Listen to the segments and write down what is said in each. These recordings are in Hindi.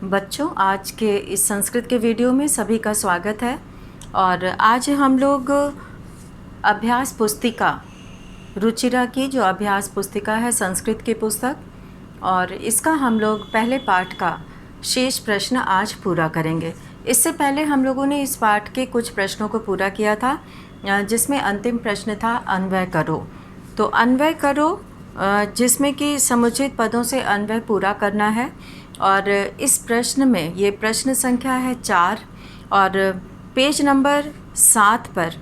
बच्चों, आज के इस संस्कृत के वीडियो में सभी का स्वागत है। और आज हम लोग अभ्यास पुस्तिका रुचिरा की जो अभ्यास पुस्तिका है संस्कृत की पुस्तक, और इसका हम लोग पहले पाठ का शेष प्रश्न आज पूरा करेंगे। इससे पहले हम लोगों ने इस पाठ के कुछ प्रश्नों को पूरा किया था, जिसमें अंतिम प्रश्न था अन्वय करो। तो अन्वय करो जिसमें कि समुचित पदों से अन्वय पूरा करना है। और इस प्रश्न में ये प्रश्न संख्या है 4 और पेज नंबर 7 पर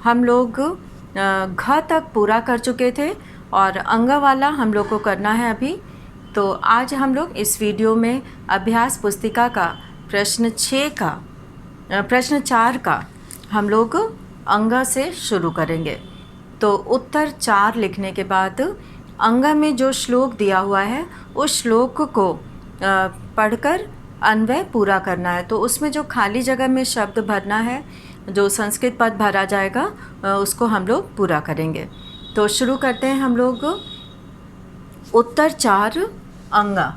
हम लोग घ तक पूरा कर चुके थे और अंग वाला हम लोग को करना है अभी। तो आज हम लोग इस वीडियो में अभ्यास पुस्तिका का प्रश्न 4 का हम लोग अंग से शुरू करेंगे। तो उत्तर 4 लिखने के बाद अंग में जो श्लोक दिया हुआ है उस श्लोक को पढ़कर अन्वय पूरा करना है। तो उसमें जो खाली जगह में शब्द भरना है, जो संस्कृत पद भरा जाएगा, उसको हम लोग पूरा करेंगे। तो शुरू करते हैं हम लोग। उत्तर 4 अंगा।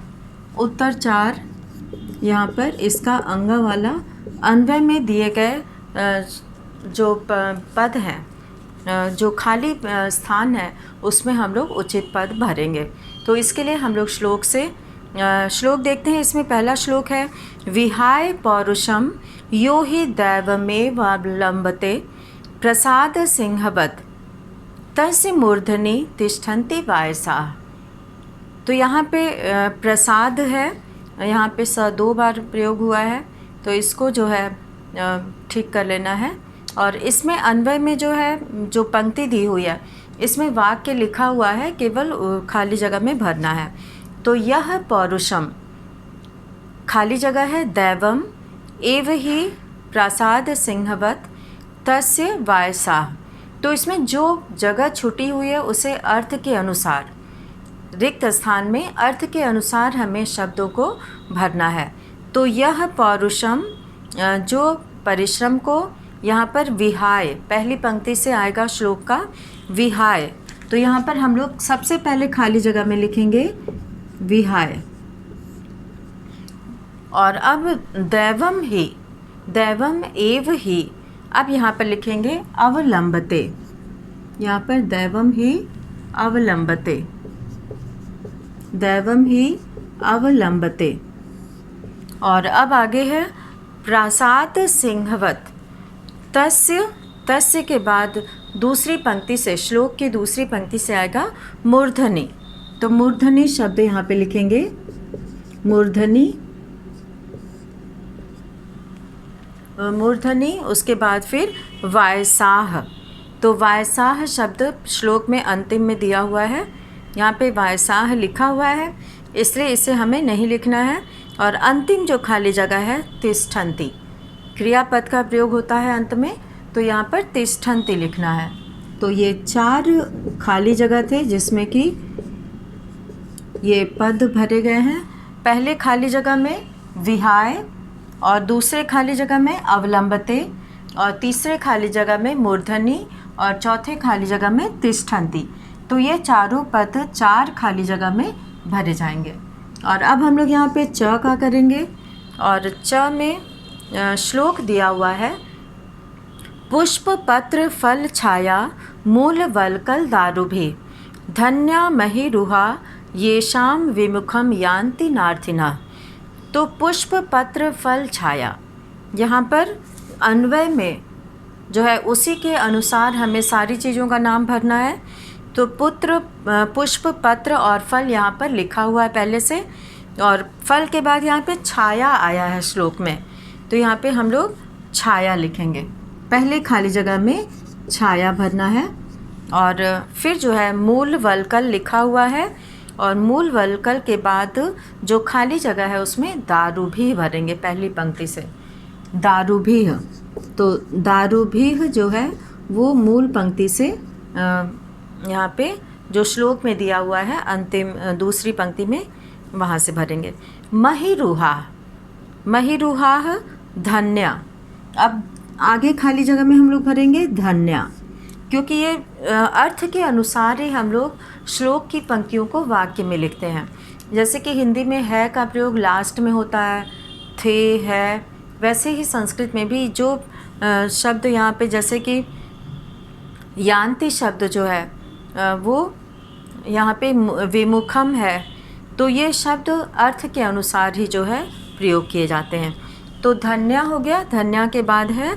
उत्तर 4 यहाँ पर इसका अंग वाला अन्वय में दिए गए जो पद हैं, जो खाली स्थान है, उसमें हम लोग उचित पद भरेंगे। तो इसके लिए हम लोग श्लोक देखते हैं। इसमें पहला श्लोक है विहाय पौरुषम यो हि दैवमेवावलम्बते प्रसाद सिंहवत तस्य मूर्धनि तिष्ठन्ति वायसाः। तो यहाँ पे प्रसाद है, यहाँ पे 2 बार प्रयोग हुआ है, तो इसको जो है ठीक कर लेना है। और इसमें अन्वय में जो है, जो पंक्ति दी हुई है, इसमें वाक्य लिखा हुआ है, केवल खाली जगह में भरना है। तो यह पौरुषम खाली जगह है, दैवम एव ही प्रसाद सिंहवत तस्य वायसाः। तो इसमें जो जगह छुटी हुई है उसे अर्थ के अनुसार, रिक्त स्थान में अर्थ के अनुसार हमें शब्दों को भरना है। तो यह पौरुषम, जो परिश्रम को, यहाँ पर विहाय पहली पंक्ति से आएगा श्लोक का विहाय। तो यहाँ पर हम लोग सबसे पहले खाली जगह में लिखेंगे विहाय। और अब दैवम ही, दैवम एव ही, अब यहाँ पर लिखेंगे अवलंबते। यहाँ पर दैवम ही अवलंबते, दैवम ही अवलंबते। और अब आगे है प्रसाद सिंहवत तस्य के बाद दूसरी पंक्ति से, श्लोक की दूसरी पंक्ति से आएगा मूर्धनि। तो मूर्धनि शब्द यहाँ पे लिखेंगे मूर्धनि, मूर्धनि। उसके बाद फिर वायसाः। तो वायसाः शब्द श्लोक में अंतिम में दिया हुआ है, यहाँ पे वायसाः लिखा हुआ है, इसलिए इसे हमें नहीं लिखना है। और अंतिम जो खाली जगह है तिष्ठन्ति, क्रियापद का प्रयोग होता है अंत में, तो यहाँ पर तिष्ठन्ति लिखना है। तो ये 4 खाली जगह थे जिसमें कि ये पद भरे गए हैं। पहले खाली जगह में विहाय, और दूसरे खाली जगह में अवलंबते, और तीसरे खाली जगह में मूर्धनि, और चौथे खाली जगह में तिष्ठन्ति। तो ये चारों पद 4 खाली जगह में भरे जाएंगे। और अब हम लोग यहाँ पे च का करेंगे। और च में श्लोक दिया हुआ है पुष्प पत्र फल छाया मूल वल्कल दारुभि धन्या महिरुहा येषाम विमुखम यान्ति नार्थिनः। तो पुष्प पत्र फल छाया, यहाँ पर अन्वय में जो है उसी के अनुसार हमें सारी चीज़ों का नाम भरना है। तो पुष्प पत्र और फल यहाँ पर लिखा हुआ है पहले से, और फल के बाद यहाँ पे छाया आया है श्लोक में, तो यहाँ पे हम लोग छाया लिखेंगे। पहले खाली जगह में छाया भरना है। और फिर जो है मूल वल्कल लिखा हुआ है, और मूल वल्कल के बाद जो खाली जगह है उसमें दारुभीः भरेंगे पहली पंक्ति से, दारुभीः। तो दारुभीः जो है वो मूल पंक्ति से यहाँ पे जो श्लोक में दिया हुआ है अंतिम दूसरी पंक्ति में, वहाँ से भरेंगे। महिरुहा, महिरुहा धन्या। अब आगे खाली जगह में हम लोग भरेंगे धन्या, क्योंकि ये अर्थ के अनुसार ही हम लोग श्लोक की पंक्तियों को वाक्य में लिखते हैं। जैसे कि हिंदी में है का प्रयोग लास्ट में होता है, थे, है, वैसे ही संस्कृत में भी जो शब्द यहाँ पे जैसे कि यान्ति शब्द जो है वो यहाँ पे विमुखम है, तो ये शब्द अर्थ के अनुसार ही जो है प्रयोग किए जाते हैं। तो धन्या हो गया, धन्या के बाद है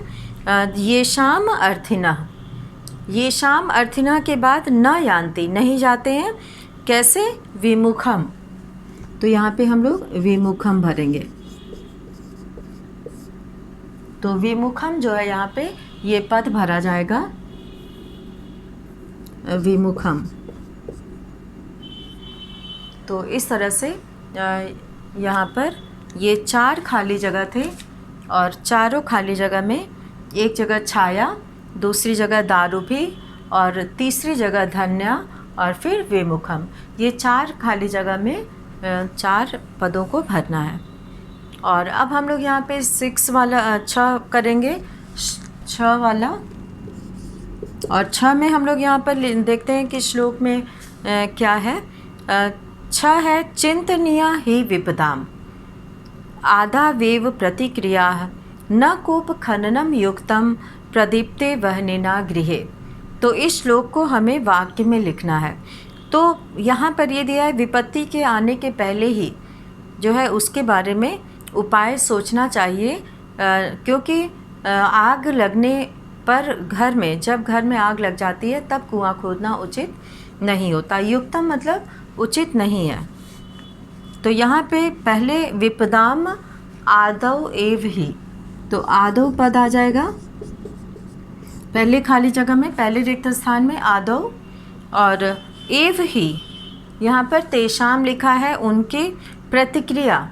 येषाम अर्थिनः। येषाम अर्थिनः के बाद न यान्ति, नहीं जाते हैं, कैसे? विमुखम। तो यहाँ पे हम लोग विमुखम भरेंगे। तो विमुखम जो है यहाँ पे ये पद भरा जाएगा, विमुखम। तो इस तरह से यहाँ पर ये 4 खाली जगह थे और चारों खाली जगह में एक जगह छाया, दूसरी जगह दारूभी और तीसरी जगह धन्या और फिर विमुखम। ये 4 खाली जगह में 4 पदों को भरना है। और अब हम लोग यहाँ पे 6 वाला 6 करेंगे, 6 वाला। और 6 में हम लोग यहाँ पर देखते हैं कि श्लोक में क्या है। 6 है चिंतनीया ही विपदाम आधा वेव प्रतिक्रिया न कोप खननम युक्तम प्रदीप्ते वहनिना गृहे। तो इस श्लोक को हमें वाक्य में लिखना है। तो यहाँ पर ये दिया है विपत्ति के आने के पहले ही जो है उसके बारे में उपाय सोचना चाहिए, क्योंकि आग लगने पर घर में, जब घर में आग लग जाती है तब कुआं खोदना उचित नहीं होता। युक्तम मतलब उचित नहीं है। तो यहाँ पे पहले विपदाम आदौ एव ही, तो आदौ पद आ जाएगा पहले खाली जगह में, पहले रिक्त स्थान में आदौ। और एव ही यहाँ पर तेषाम लिखा है, उनकी प्रतिक्रिया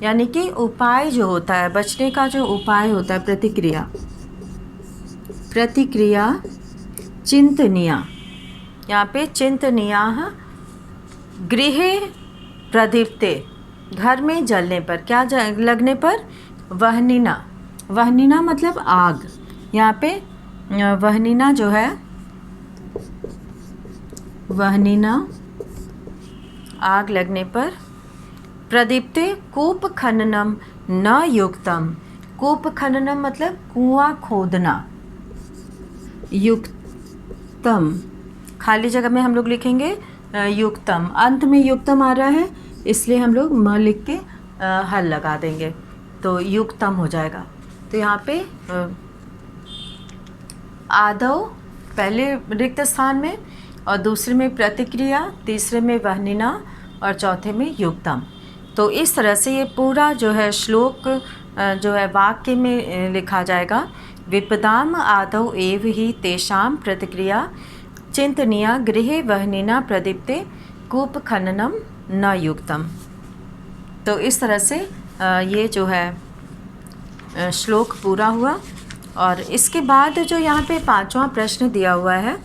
यानी कि उपाय जो होता है, बचने का जो उपाय होता है, प्रतिक्रिया, प्रतिक्रिया चिंतनीया। यहाँ पे चिंतनीया गृहे प्रदीप्ते, घर में जलने पर, क्या लगने पर? वहनिना। वहनिना मतलब आग। यहाँ पे वहनिना जो है, वहनिना आग लगने पर, प्रदीप्ते कूप खननम न युक्तम। कूप खननम मतलब कुआं खोदना, युक्तम खाली जगह में हम लोग लिखेंगे युक्तम। अंत में युक्तम आ रहा है इसलिए हम लोग म लिख के हल लगा देंगे, तो युक्तम हो जाएगा। तो यहाँ पे आदौ पहले रिक्त स्थान में, और दूसरे में प्रतिक्रिया, तीसरे में वहनिना और चौथे में युक्तम। तो इस तरह से ये पूरा जो है श्लोक जो है वाक्य में लिखा जाएगा। विपदाम आदौ एव ही तेषाम प्रतिक्रिया चिंतनीया गृहे वहनिना प्रदीप्ते कूप खननम न युक्तम। तो इस तरह से ये जो है श्लोक पूरा हुआ। और इसके बाद जो यहाँ पे 5वां प्रश्न दिया हुआ है,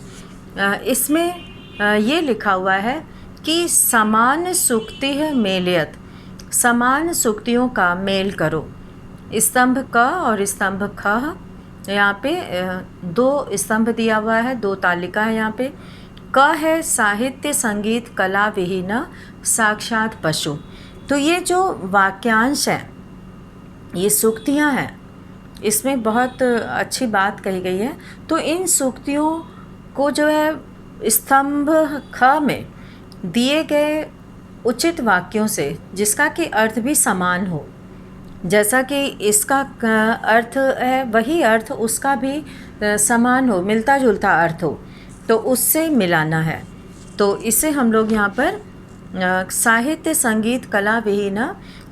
इसमें ये लिखा हुआ है कि समान सुक्ति मेलयत, समान सुक्तियों का मेल करो। स्तंभ क और स्तंभ ख, यहाँ पे 2 स्तंभ दिया हुआ है, 2 तालिका है। यहाँ पे क है साहित्य संगीत कला विहीन साक्षात पशु। तो ये जो वाक्यांश है, ये सूक्तियाँ हैं, इसमें बहुत अच्छी बात कही गई है। तो इन सूक्तियों को जो है स्तंभ ख में दिए गए उचित वाक्यों से, जिसका कि अर्थ भी समान हो, जैसा कि इसका अर्थ है वही अर्थ उसका भी समान हो, मिलता जुलता अर्थ हो, तो उससे मिलाना है। तो इसे हम लोग यहाँ पर साहित्य संगीत कला विहीन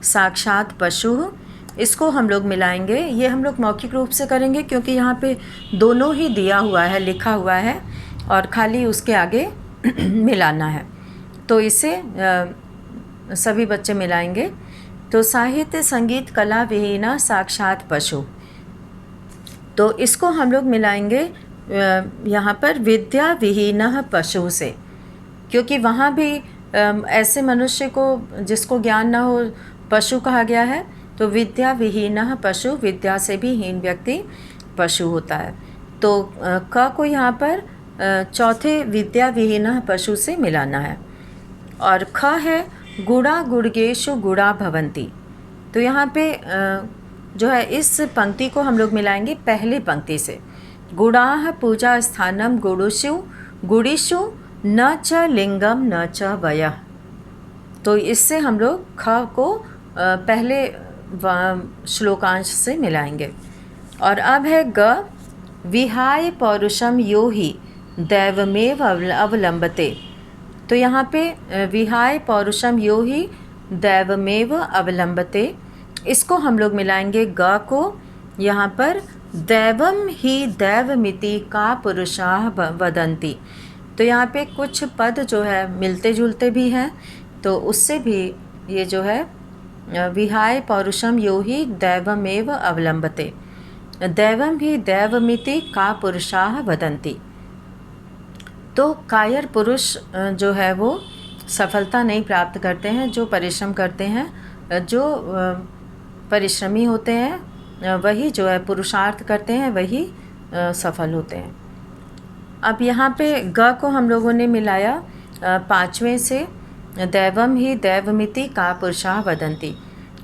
साक्षात पशु, इसको हम लोग मिलाएंगे। ये हम लोग मौखिक रूप से करेंगे क्योंकि यहाँ पे दोनों ही दिया हुआ है, लिखा हुआ है, और खाली उसके आगे मिलाना है। तो इसे सभी बच्चे मिलाएंगे। तो साहित्य संगीत कला विहीन साक्षात पशु, तो इसको हम लोग मिलाएंगे यहाँ पर विद्या विहीन पशु से, क्योंकि वहाँ भी ऐसे मनुष्य को जिसको ज्ञान ना हो पशु कहा गया है। तो विद्या विहीन पशु, विद्या से भी हीन व्यक्ति पशु होता है। तो क को यहाँ पर चौथे विद्या विहीन पशु से मिलाना है। और ख है गुणा गुणगेषु गुणा भवन्ति, तो यहाँ पे जो है इस पंक्ति को हम लोग मिलाएंगे पहली पंक्ति से। गुणाः पूजा स्थानम गुड़ीषु न च लिंगम न च वयः। तो इससे हम लोग ख को पहले श्लोकांश से मिलाएंगे। और अब है ग, विहाय पौरुषम यो हि दैवमेव अवलंबते। तो यहाँ पे विहाय पौरुषम यो हि दैवमेव अवलंबते, इसको हम लोग मिलाएंगे ग को। यहाँ पर दैवम ही दैवमिति का पुरुषाः वदन्ति। तो यहाँ पे कुछ पद जो है मिलते जुलते भी हैं, तो उससे भी ये जो है विहाय पौरुषम यो हि दैवमेव अवलंबते, दैवम ही दैवमिति का पुरुषाः वदन्ति। तो कायर पुरुष जो है वो सफलता नहीं प्राप्त करते हैं, जो परिश्रम करते हैं, जो परिश्रमी होते हैं वही जो है पुरुषार्थ करते हैं, वही सफल होते हैं। अब यहाँ पे ग को हम लोगों ने मिलाया पाँचवें से, दैवम ही दैवमिति का पुरुषाः वदन्ति।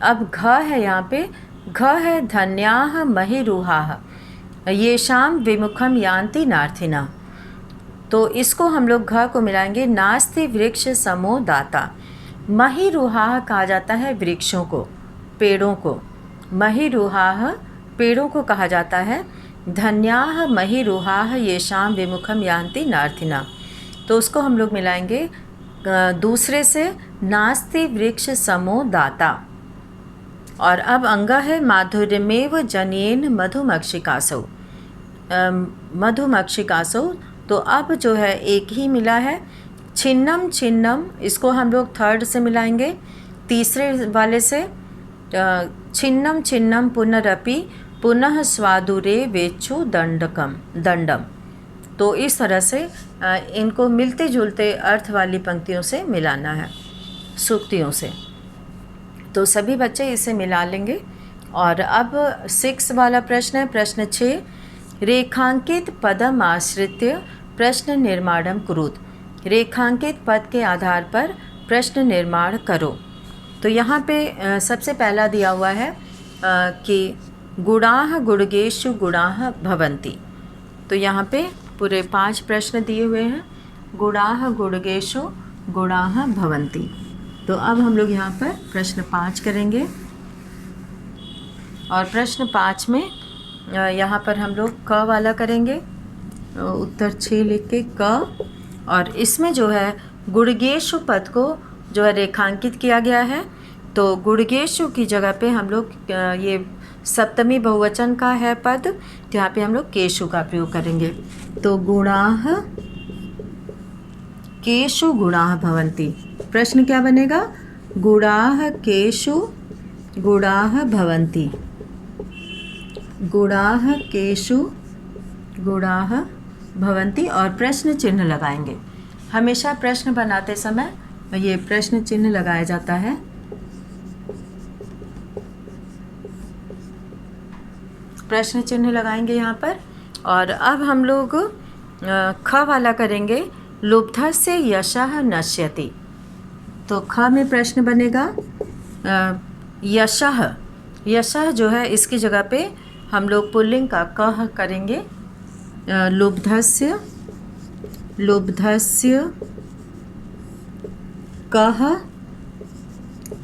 अब घ है यहाँ पे, घ है धन्याः महिरुहाः येषां विमुखम यान्ति नार्थिना। तो इसको हम लोग घ को मिलाएंगे नास्ति वृक्ष समो दाता। महिरुहाः कहा जाता है वृक्षों को, पेड़ों को। महिरुहाः पेड़ों को कहा जाता है। धन्याः महिरुहाः येषां विमुखम यान्ति नार्थिना। तो उसको हम लोग मिलाएंगे दूसरे से, नास्ति वृक्ष समो दाता। और अब अंगा है माधुर्यमेव जनेन मधुमक्षिकासौ। मधुमक्षिकासौ, तो अब जो है एक ही मिला है। छिन्नम छिन्नम, इसको हम लोग थर्ड से मिलाएंगे, तीसरे वाले से। छिन्नम छिन्नम पुनरपि पुनः स्वादुरे वेच्छु दंडम। तो इस तरह से इनको मिलते जुलते अर्थ वाली पंक्तियों से मिलाना है, सूक्तियों से। तो सभी बच्चे इसे मिला लेंगे। और अब 6 वाला प्रश्न है, प्रश्न 6, रेखांकित पदम आश्रित्य प्रश्न निर्माणम कुरुत। रेखांकित पद के आधार पर प्रश्न निर्माण करो। तो यहाँ पे सबसे पहला दिया हुआ है कि गुणाः गुणगेषु गुणाः भवन्ति। तो यहाँ पे पूरे 5 प्रश्न दिए हुए हैं, गुणाः गुणगेषु गुणाः भवन्ति। तो अब हम लोग यहाँ पर प्रश्न 5 करेंगे। और प्रश्न 5 में यहाँ पर हम लोग क वाला करेंगे, उत्तर 6 लिख के क। और इसमें जो है गुणगेषु पद को जो है रेखांकित किया गया है। तो गुणगेषु की जगह पे हम लोग ये सप्तमी बहुवचन का है पद, तो यहाँ पे हम लोग केषु का प्रयोग करेंगे। तो गुणाः केषु गुणाः भवन्ति। प्रश्न क्या बनेगा? गुणाः केषु गुणाः भवन्ति। गुणाः केषु गुणाः भवन्ति। और प्रश्न चिन्ह लगाएंगे। हमेशा प्रश्न बनाते समय ये प्रश्न चिन्ह लगाया जाता है। प्रश्न चिन्ह लगाएंगे यहाँ पर। और अब हम लोग ख वाला करेंगे, लुब्धस्य यशः नश्यति। तो ख में प्रश्न बनेगा यशः। यशः जो है इसकी जगह पे हम लोग पुल्लिंग का कह करेंगे। लुब्धस्य कह,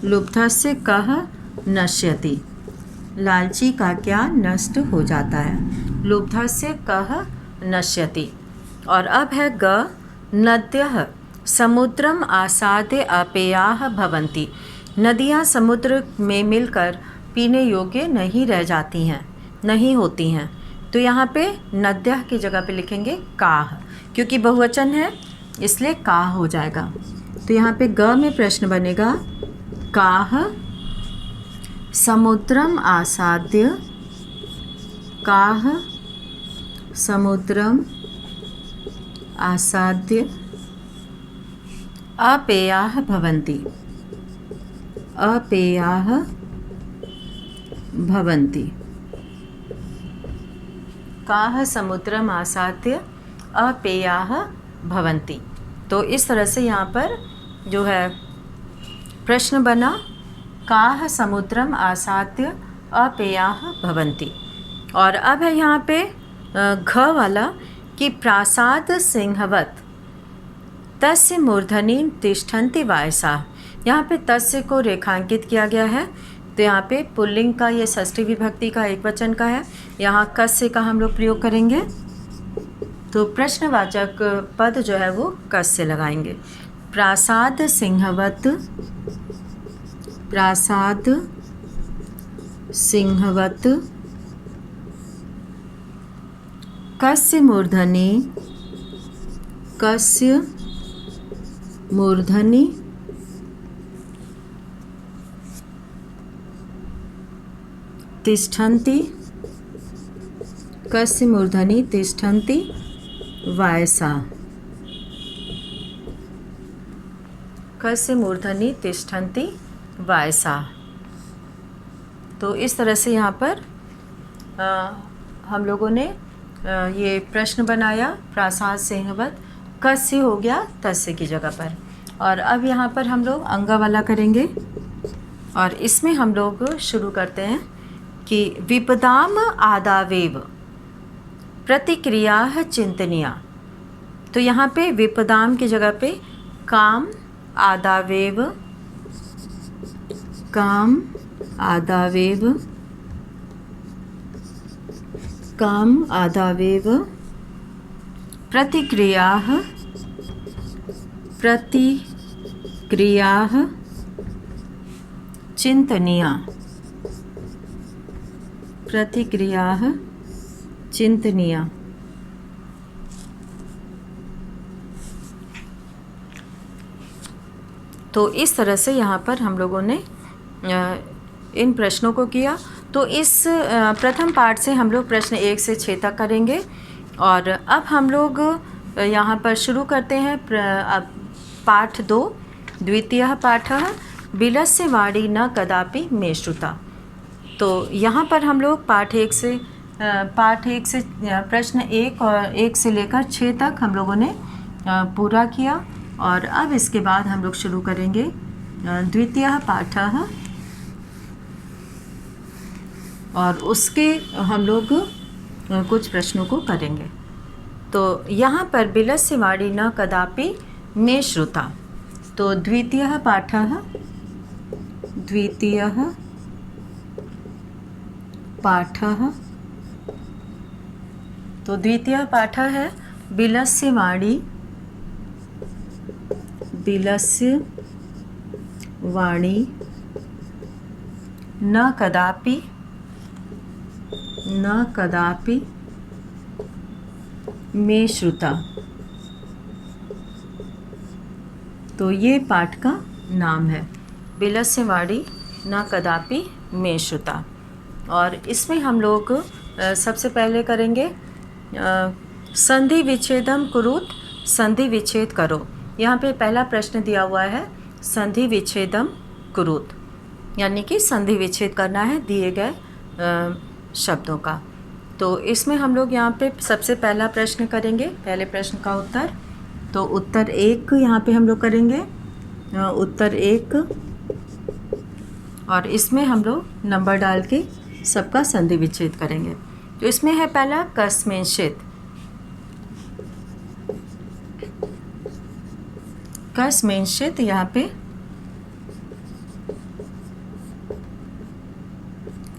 लुब्धस्य कह नश्यति। लालची का क्या नष्ट हो जाता है। लुब्धस्य कह नश्यति। और अब है ग, नद्यः समुद्रम आसाद्य अपेयाः भवन्ति। नदियाँ समुद्र में मिलकर पीने योग्य नहीं रह जाती हैं, नहीं होती हैं। तो यहाँ पे नद्यः की जगह पे लिखेंगे काह, क्योंकि बहुवचन है इसलिए काह हो जाएगा। तो यहाँ पे ग में प्रश्न बनेगा काह समुद्रम आसाद्य, काह समुद्रम आसाद्य अपेयाः भवन्ति। अपेयाः भवन्ति। काह समुद्रम आसाद्य अपेयाः भवन्ति। तो इस तरह से यहाँ पर जो है प्रश्न बना काह समुद्रम आसाद्य अपेयाः भवन्ति। और अब है यहाँ पे घ वाला कि प्रासाद सिंहवत तस्य मूर्धनि तिष्ठन्ति वायसाः। यहाँ पे तस्य को रेखांकित किया गया है, तो यहाँ पे पुल्लिंग का ये षष्ठी विभक्ति का एक वचन का है। यहाँ कस्य का हम लोग प्रयोग करेंगे, तो प्रश्नवाचक पद जो है वो कस्य लगाएंगे। प्रासाद सिंहवत, प्रासाद सिंहवत कस्य मूर्धनि, कस्य मूर्धनि तिष्ठन्ति, कस्य मूर्धनि तिष्ठन्ति वायसाः, कस्य मूर्धनि तिष्ठन्ति वायसाः। तो इस तरह से यहाँ पर हम लोगों ने ये प्रश्न बनाया। प्रासाद सिंहवत कस्य हो गया तस्य की जगह पर। और अब यहाँ पर हम लोग अंगा वाला करेंगे, और इसमें हम लोग शुरू करते हैं कि विपदाम आदावेव प्रतिक्रिया चिंतनीया। तो यहाँ पे विपदाम की जगह पे काम आदावेव, काम आदावेव, काम आदावेव प्रतिक्रियाः, प्रतिक्रियाः चिंतनीया, प्रतिक्रियाः चिंतनीया। तो इस तरह से यहाँ पर हम लोगों ने इन प्रश्नों को किया। तो इस प्रथम पाठ से हम लोग प्रश्न 1 से 6 तक करेंगे। और अब हम लोग यहाँ पर शुरू करते हैं पाठ 2, द्वितीय पाठः बिलस्य वाणी न कदापि मे श्रुता। तो यहाँ पर हम लोग पाठ 1 से प्रश्न 1 और 1 से लेकर 6 तक हम लोगों ने पूरा किया। और अब इसके बाद हम लोग शुरू करेंगे द्वितीय पाठः, और उसके हम लोग कुछ प्रश्नों को करेंगे। तो यहाँ पर बिलस्य वाणी न कदापि मे श्रुता। तो द्वितीय पाठः, द्वितीय पाठः, तो द्वितीय पाठ है बिलस्य वाणी, बिलस्य वाणी न कदापि, न कदापि मे श्रुता। तो ये पाठ का नाम है, बिलस्य वाणी न कदापि मे श्रुता। और इसमें हम लोग सबसे पहले करेंगे संधि विच्छेदम कुरुत, संधि विच्छेद करो। यहाँ पे पहला प्रश्न दिया हुआ है संधि विच्छेदम कुरुत, यानी कि संधि विच्छेद करना है दिए गए शब्दों का। तो इसमें हम लोग यहाँ पे सबसे पहला प्रश्न करेंगे, पहले प्रश्न का उत्तर। तो उत्तर 1 यहाँ पे हम लोग करेंगे, उत्तर 1, और इसमें हम लोग नंबर डाल के सबका संधि विच्छेद करेंगे। तो इसमें है पहला कस्मिंश्चित्, कस्मिंश्चित् यहाँ पे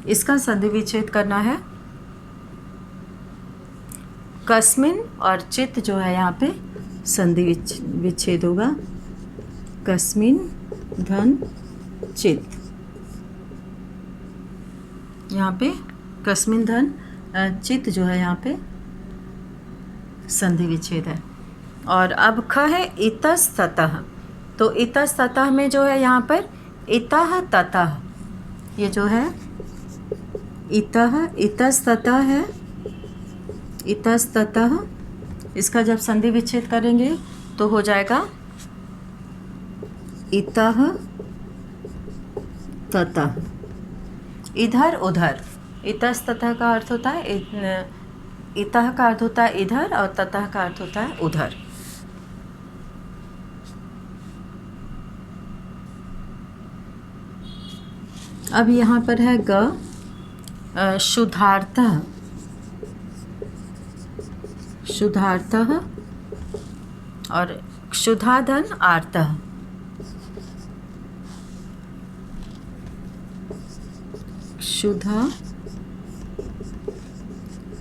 इसका संधि विच्छेद करना है। कस्मिन और चित जो है यहाँ पे संधि विच्छेद होगा, कस्मिन धन चित। यहाँ पे कस्मिन धन चित जो है यहाँ पे संधि विच्छेद है। और अब ख है इतस्ततः। तो इतस्ततः में जो है यहाँ पर इतः ततः, ये जो है इतः इतस्ततः है, इतस्ततः, इसका जब संधि विच्छेद करेंगे तो हो जाएगा इतः ततः, इधर उधर। इतस्ततः का अर्थ होता है इतः का अर्थ होता है इधर, और ततः का अर्थ होता है उधर। अब यहाँ पर है ग, शुद्धार्थः, शुद्धार्थः, और क्षुधाधन आर्तः, क्षुधा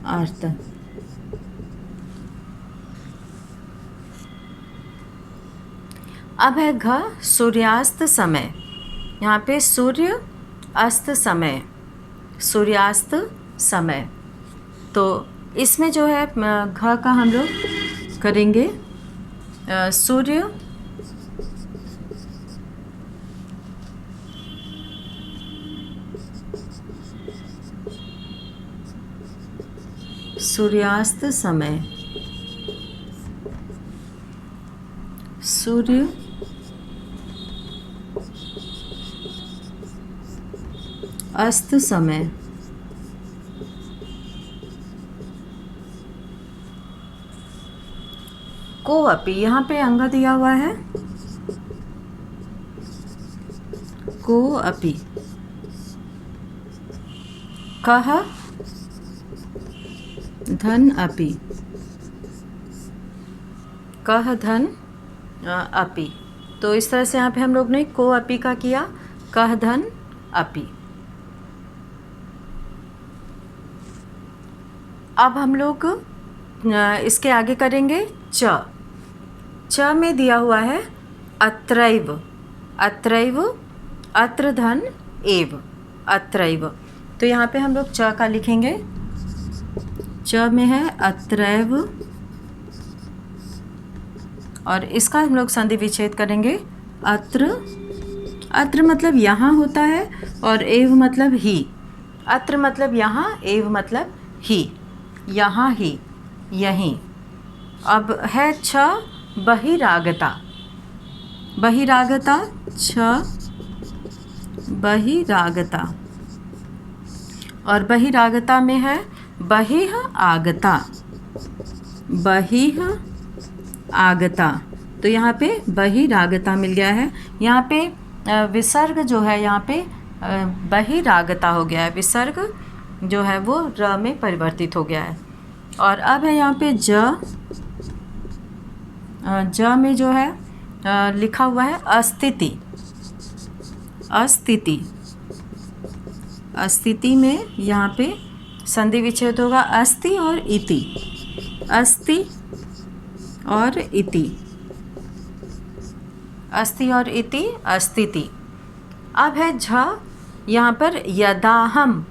आर्तः। अब है घ, सूर्यास्त समय। यहाँ पे सूर्य अस्त समय, सूर्यास्त समय। तो इसमें जो है घ का हम लोग करेंगे सूर्य सूर्यास्त समय, सूर्य अस्त समय। को अपि, यहाँ पे अंग दिया हुआ है, को अपि। कह धन अपि, कह धन अपि। तो इस तरह से यहाँ पे हम लोग ने को अपि का किया, कह धन अपि। अब हम लोग इसके आगे करेंगे च। च में दिया हुआ है अत्रैव, अत्रैव, अत्र धन एव, अत्रैव। तो यहाँ पे हम लोग च का लिखेंगे। च में है अत्रैव, और इसका हम लोग संधि विच्छेद करेंगे अत्र। अत्र मतलब यहाँ होता है, और एव मतलब ही। अत्र मतलब यहाँ, एव मतलब ही, यहाँ ही, यहीं। अब है छ, बहिरागता। बहिरागता, छ बहिरागता, और बहिरागता में है बहिः आगता, बहिः आगता। तो यहाँ पे बहिरागता मिल गया है। यहाँ पे विसर्ग जो है, यहाँ पे बहिरागता हो गया है, विसर्ग जो है वो र में परिवर्तित हो गया है। और अब है यहाँ पे ज। ज में जो है लिखा हुआ है अस्तिति, अस्तिति। अस्तिति में यहाँ पे संधि विच्छेद होगा अस्ति और इति, अस्ति और इति, अस्ति और इति, अस्तिति। अब है झ, यहाँ पर यदाहम,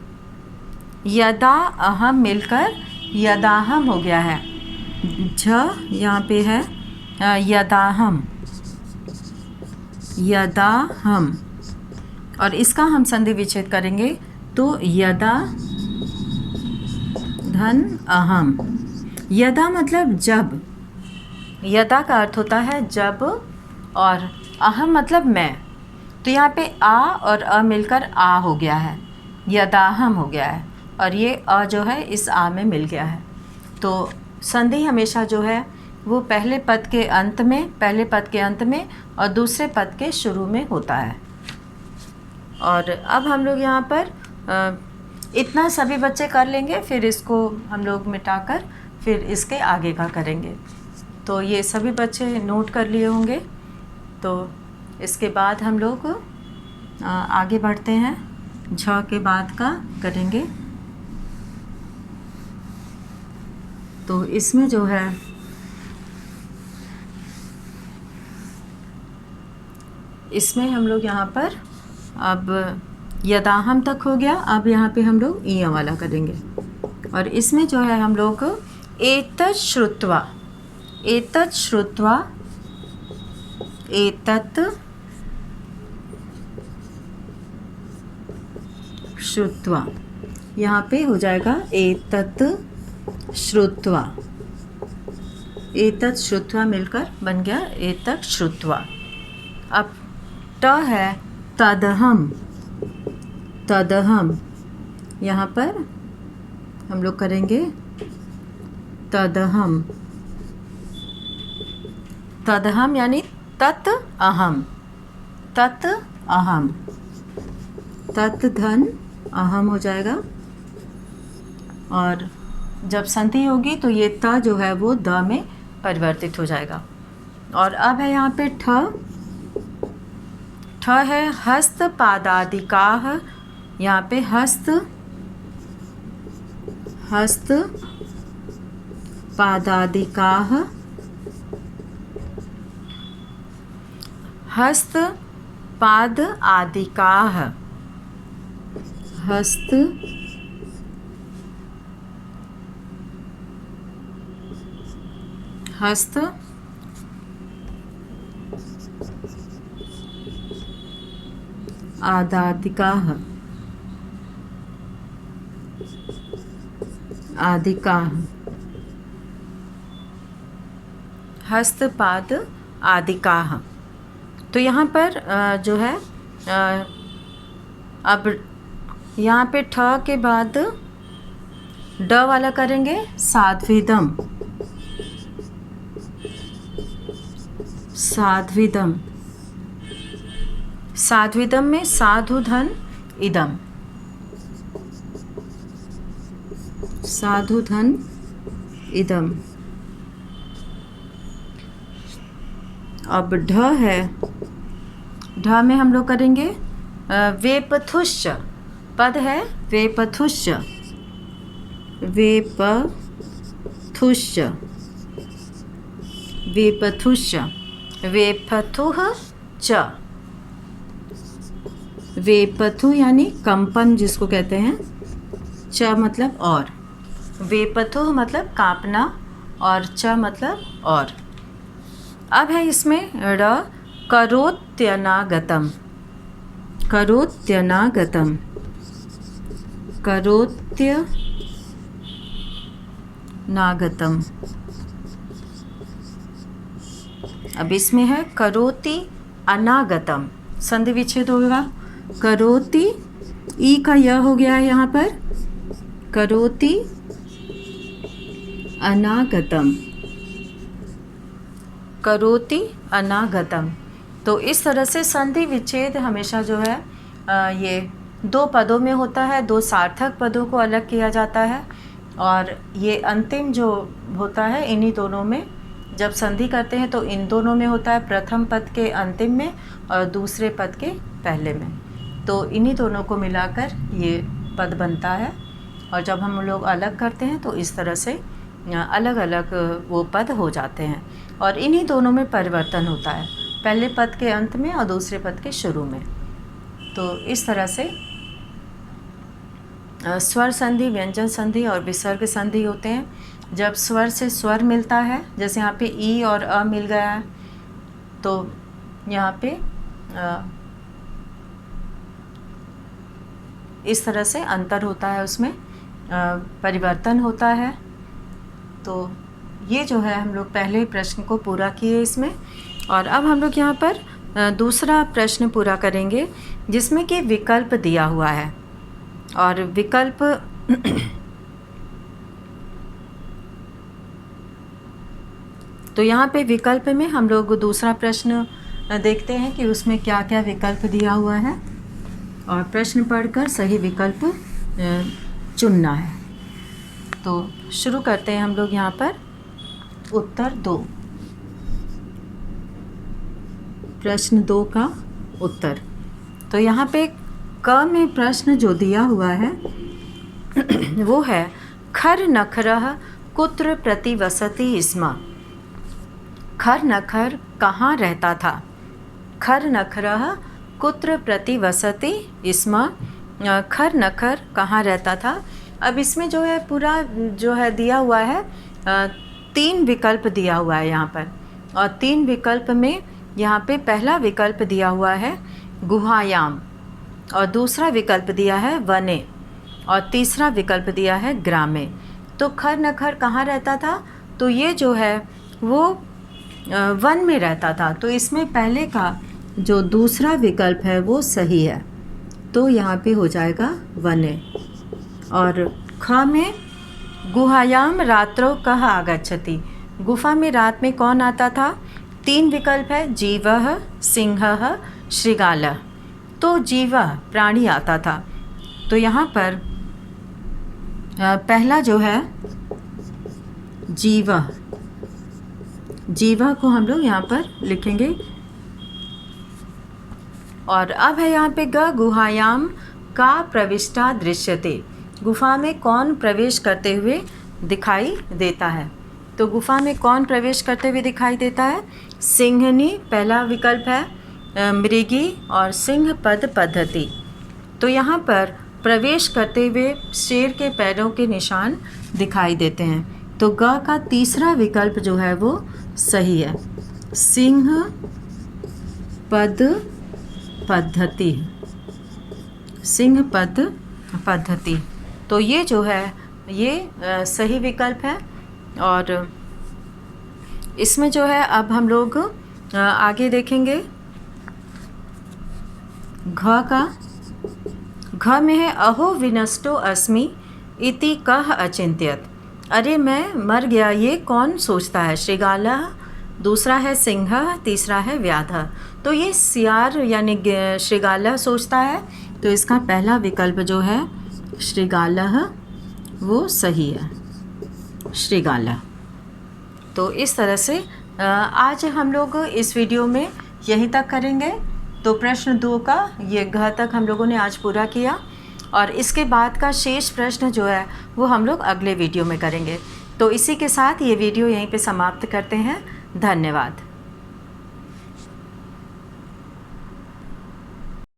यदा अहम मिलकर यदाहम हो गया है। झ यहाँ पे है यदाहम, यदाहम, और इसका हम संधि विच्छेद करेंगे तो यदा धन अहम। यदा मतलब जब, यदा का अर्थ होता है जब, और अहम मतलब मैं। तो यहाँ पे आ और अ मिलकर आ हो गया है, यदाहम हो गया है, और ये अ जो है इस आ में मिल गया है। तो संधि हमेशा जो है वो पहले पद के अंत में, पहले पद के अंत में और दूसरे पद के शुरू में होता है। और अब हम लोग यहाँ पर इतना सभी बच्चे कर लेंगे, फिर इसको हम लोग मिटाकर फिर इसके आगे का करेंगे। तो ये सभी बच्चे नोट कर लिए होंगे। तो इसके बाद हम लोग आगे बढ़ते हैं, झ के बाद का करेंगे। तो इसमें जो है इसमें हम लोग यहाँ पर अब यदाहम तक हो गया। अब यहाँ पे हम लोग इया वाला करेंगे, और इसमें जो है हम लोग एतत् श्रुत्वा, एतत् श्रुत्वा, एतत् श्रुत्वा, यहाँ पे हो जाएगा एतत् श्रुत्वा, एतत् श्रुत्वा मिलकर बन गया एतत् श्रुत्वा। अब ट है तदहम, तदहम, यहाँ पर हम लोग करेंगे तदहम, तदहम यानी तत् अहम, तत् अहम, तत् धन अहम हो जाएगा, और जब संधि होगी तो ये त जो है वो द में परिवर्तित हो जाएगा। और अब है यहाँ पे ठ है हस्त पादादिकाह, यहाँ पे हस्त पादादिकाह, हस्त पाद आदिकाह, हस्त आदादिकाह, हस्तपाद आदिकाह। तो यहाँ पर जो है अब यहाँ पे ठ के बाद ड वाला करेंगे साध्विदम, साध्विदम में साधु धन इदम, साधु धन इदम। अब ढ है, ढ में हम लोग करेंगे वेपथुश्च, पद है वेपथुश्च, वेपथुश्च, वेपथुश्च, वेपथुः च, वेपथु यानी कंपन जिसको कहते हैं, च मतलब और, वेपथु मतलब कांपना और च मतलब और। अब है इसमें ड़ करोत्यनागतम, करोत्यनागतम, करोत्यनागतम। अब इसमें है करोति अनागतम, संधि विच्छेद होगा, करोति ई का य हो गया है यहाँ पर, करोति अनागतम, करोति अनागतम। तो इस तरह से संधि विच्छेद हमेशा जो है ये दो पदों में होता है, दो सार्थक पदों को अलग किया जाता है, और ये अंतिम जो होता है इन्हीं दोनों में, जब संधि करते हैं तो इन दोनों में होता है, प्रथम पद के अंतिम में और दूसरे पद के पहले में। तो इन्हीं दोनों को मिलाकर ये पद बनता है, और जब हम लोग अलग करते हैं तो इस तरह से अलग अलग वो पद हो जाते हैं, और इन्हीं दोनों में परिवर्तन होता है, पहले पद के अंत में और दूसरे पद के शुरू में। तो इस तरह से स्वर संधि, व्यंजन संधि और विसर्ग संधि होते हैं। जब स्वर से स्वर मिलता है, जैसे यहाँ पे ई और अ मिल गया है, तो यहाँ पे इस तरह से अंतर होता है, उसमें परिवर्तन होता है। तो ये जो है हम लोग पहले प्रश्न को पूरा किए इसमें, और अब हम लोग यहाँ पर दूसरा प्रश्न पूरा करेंगे जिसमें कि विकल्प दिया हुआ है, और विकल्प तो यहाँ पे विकल्प में हम लोग दूसरा प्रश्न देखते हैं कि उसमें क्या क्या विकल्प दिया हुआ है, और प्रश्न पढ़कर सही विकल्प चुनना है। तो शुरू करते हैं हम लोग यहाँ पर उत्तर 2, प्रश्न 2 का उत्तर। तो यहाँ पे क में प्रश्न जो दिया हुआ है वो है खर नखरः कुत्र प्रतिवसति स्म। खर नखर कहाँ रहता था, खर नखरः कुत्र प्रतिवसति स्म, खर नखर कहाँ रहता था। अब इसमें जो है पूरा जो है दिया हुआ है 3 विकल्प दिया हुआ है यहाँ पर, और 3 विकल्प में यहाँ पे पहला विकल्प दिया हुआ है गुहायाम, और दूसरा विकल्प दिया है वने, और तीसरा विकल्प दिया है ग्रामे। तो खर नखर कहाँ रहता था, तो ये जो है वो वन में रहता था, तो इसमें पहले का जो दूसरा विकल्प है वो सही है, तो यहाँ पे हो जाएगा वने। और ख में गुहायाम रात्रौ कः आगच्छति, गुफा में रात में कौन आता था। 3 विकल्प है जीवः, सिंहः, श्रृगालः। तो जीवा प्राणी आता था। तो यहाँ पर पहला जो है जीवा, जीवा को हम लोग यहाँ पर लिखेंगे। और अब है यहाँ पे ग, गुहायाम का प्रविष्टा दृश्यते, गुफा में कौन प्रवेश करते हुए दिखाई देता है। तो गुफा में कौन प्रवेश करते हुए दिखाई देता है? सिंहनी पहला विकल्प है, मृगी और सिंह पद पद्धति। तो यहाँ पर प्रवेश करते हुए शेर के पैरों के निशान दिखाई देते हैं। तो ग का तीसरा विकल्प जो है वो सही है, सिंह पद पद्धति, सिंह पद पद्धति। तो ये जो है ये सही विकल्प है। और इसमें जो है अब हम लोग आगे देखेंगे। घ का, घ में है अहो विनष्टो अस्मि इति कह अचिंत्यत, अरे मैं मर गया ये कौन सोचता है। श्रृगालः, दूसरा है सिंह, तीसरा है व्याधः। तो ये सियार यानी श्रृगालः सोचता है। तो इसका पहला विकल्प जो है श्रृगालः वो सही है, श्रृगालः। तो इस तरह से आज हम लोग इस वीडियो में यहीं तक करेंगे। तो प्रश्न 2 का ये घ तक हम लोगों ने आज पूरा किया, और इसके बाद का शेष प्रश्न जो है वो हम लोग अगले वीडियो में करेंगे। तो इसी के साथ ये वीडियो यहीं पे समाप्त करते हैं। धन्यवाद।